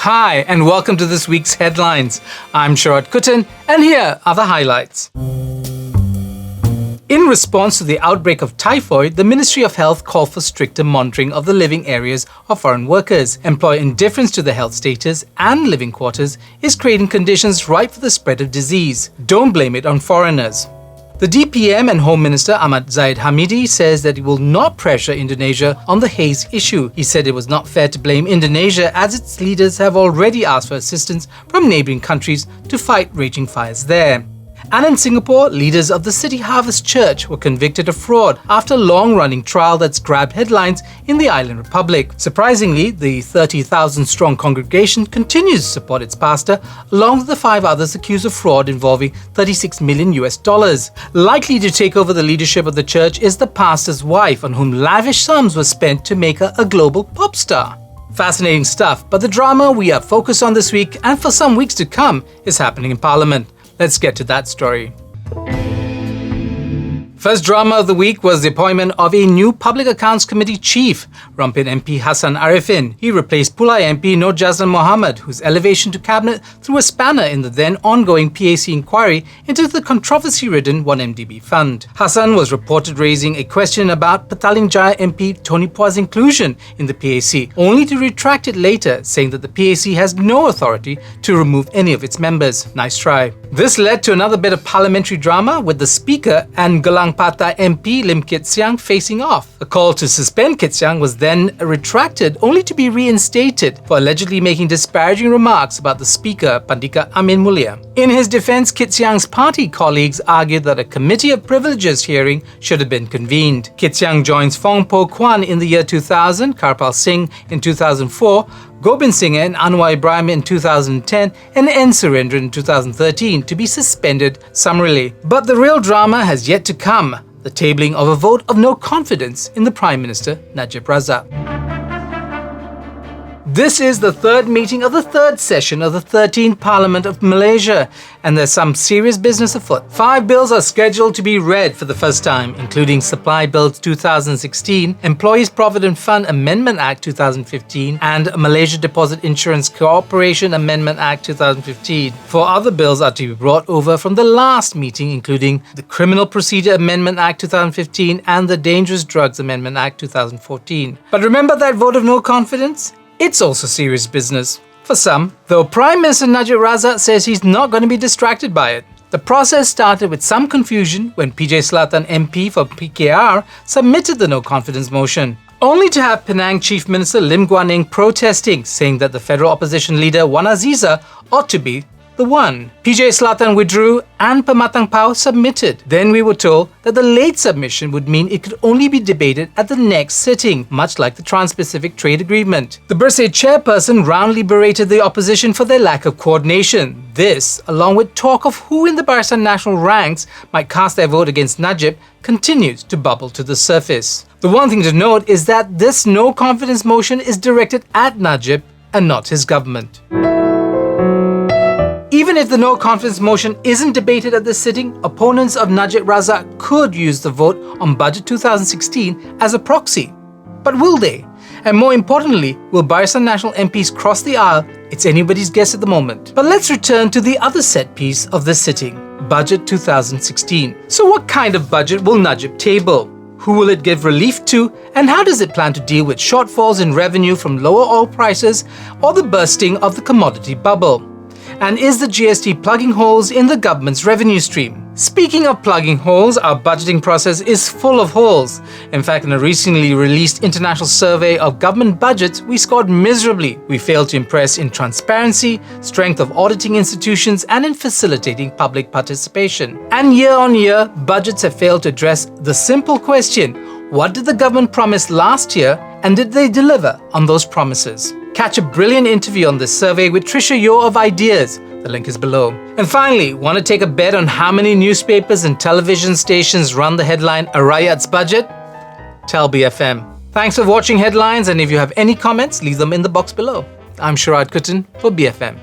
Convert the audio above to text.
Hi, and welcome to this week's headlines. I'm Sharaad Kuttan, and here are the highlights. In response to the outbreak of typhoid, the Ministry of Health called for stricter monitoring of the living areas of foreign workers. Employer indifference to the health status and living quarters is creating conditions ripe for the spread of disease. Don't blame it on foreigners. The DPM and Home Minister Ahmad Zahid Hamidi says that he will not pressure Indonesia on the haze issue. He said it was not fair to blame Indonesia as its leaders have already asked for assistance from neighbouring countries to fight raging fires there. And in Singapore, leaders of the City Harvest Church were convicted of fraud after a long-running trial that's grabbed headlines in the island republic. Surprisingly, the 30,000-strong congregation continues to support its pastor, along with the 5 others accused of fraud involving $36 million. Likely to take over the leadership of the church is the pastor's wife, on whom lavish sums were spent to make her a global pop star. Fascinating stuff, but the drama we are focused on this week and for some weeks to come is happening in Parliament. Let's get to that story. First drama of the week was the appointment of a new Public Accounts Committee chief, Rampin MP Hassan Arifin. He replaced Pulai MP Nur Jazlan Mohammed, whose elevation to cabinet threw a spanner in the then ongoing PAC inquiry into the controversy-ridden 1MDB fund. Hassan was reported raising a question about Petaling Jaya MP Tony Pua's inclusion in the PAC, only to retract it later, saying that the PAC has no authority to remove any of its members. Nice try. This led to another bit of parliamentary drama, with the Speaker and Galang Patah MP Lim Kit Siang facing off. A call to suspend Kit Siang was then retracted, only to be reinstated for allegedly making disparaging remarks about the Speaker, Pandika Amin Mulia. In his defense, Kit Siang's party colleagues argued that a Committee of Privileges hearing should have been convened. Kit Siang joins Fong Po Kwan in the year 2000, Karpal Singh in 2004, Gobind Singh and Anwar Ibrahim in 2010 and N. Surendran in 2013 to be suspended summarily. But the real drama has yet to come, the tabling of a vote of no confidence in the Prime Minister, Najib Razak. This is the third meeting of the third session of the 13th Parliament of Malaysia, and there's some serious business afoot. 5 bills are scheduled to be read for the first time, including Supply Bill 2016, Employees Provident Fund Amendment Act 2015, and Malaysia Deposit Insurance Cooperation Amendment Act 2015. 4 other bills are to be brought over from the last meeting, including the Criminal Procedure Amendment Act 2015 and the Dangerous Drugs Amendment Act 2014. But remember that vote of no confidence? It's also serious business. For some, though Prime Minister Najib Razak says he's not going to be distracted by it. The process started with some confusion when PJ Selatan MP for PKR submitted the no-confidence motion, only to have Penang Chief Minister Lim Guan Eng protesting, saying that the federal opposition leader Wan Aziza ought to be the one. PJ Selatan withdrew and Pematang Pau submitted. Then we were told that the late submission would mean it could only be debated at the next sitting, much like the Trans-Pacific Trade Agreement. The Bersih chairperson roundly berated the opposition for their lack of coordination. This, along with talk of who in the Barisan Nasional ranks might cast their vote against Najib, continues to bubble to the surface. The one thing to note is that this no-confidence motion is directed at Najib and not his government. Even if the no-confidence motion isn't debated at this sitting, opponents of Najib Razak could use the vote on Budget 2016 as a proxy. But will they? And more importantly, will Barisan Nasional MPs cross the aisle? It's anybody's guess at the moment. But let's return to the other set piece of this sitting, Budget 2016. So what kind of budget will Najib table? Who will it give relief to? And how does it plan to deal with shortfalls in revenue from lower oil prices or the bursting of the commodity bubble? And is the GST plugging holes in the government's revenue stream? Speaking of plugging holes, our budgeting process is full of holes. In fact, in a recently released international survey of government budgets, we scored miserably. We failed to impress in transparency, strength of auditing institutions, and in facilitating public participation. And year on year, budgets have failed to address the simple question: what did the government promise last year, and did they deliver on those promises? Catch a brilliant interview on this survey with Trisha Yo of Ideas. The link is below. And finally, want to take a bet on how many newspapers and television stations run the headline "A Rakyat's Budget"? Tell BFM. Thanks for watching Headlines, and if you have any comments, leave them in the box below. I'm Sharaad Kuttan for BFM.